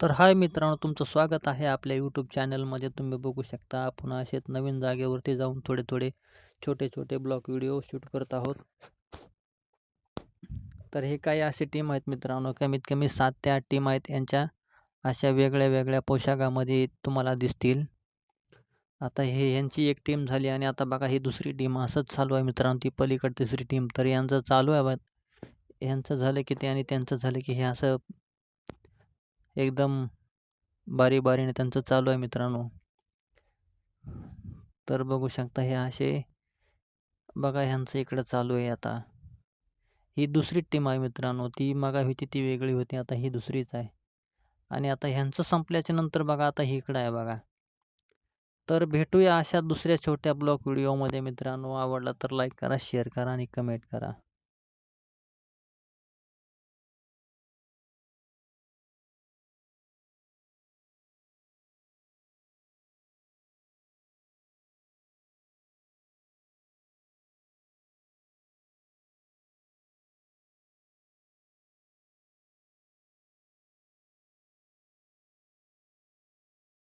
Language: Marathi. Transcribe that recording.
तर हाय मित्रांनो, तुमचं स्वागत आहे आपल्या यूट्यूब चॅनलमध्ये. तुम्ही बघू शकता आपण असेच नवीन जागेवरती जाऊन थोडे छोटे ब्लॉग व्हिडिओ शूट करत आहोत. तर हे काही असे टीम आहेत मित्रांनो, कमीत कमी 7 ते 8 टीम आहेत. यांच्या अशा वेगळ्या पोशाखामध्ये तुम्हाला दिसतील. आता हे यांची एक टीम झाली आणि आता बघा ही दुसरी टीम. असंच चालू आहे मित्रांनो, ती पलीकडे तिसरी टीम. तर यांचं चालू आहे यांचं झालं की ते आणि त्यांचं झालं की हे असं एकदम बारीने त्यांचं चालू आहे मित्रांनो. तर बघू शकता हे असे बघा ह्यांचं इकडं चालू आहे आता. ही दुसरी टीम आहे मित्रांनो. ती मगा होती ती वेगळी होती. आता ही दुसरीच आहे. आणि आता ह्यांचं संपल्याच्या नंतर बघा आता ही इकडं आहे बघा. तर भेटूया अशा दुसऱ्या छोट्या ब्लॉग व्हिडिओमध्ये मित्रांनो. आवडला तर लाईक करा, शेअर करा आणि कमेंट करा.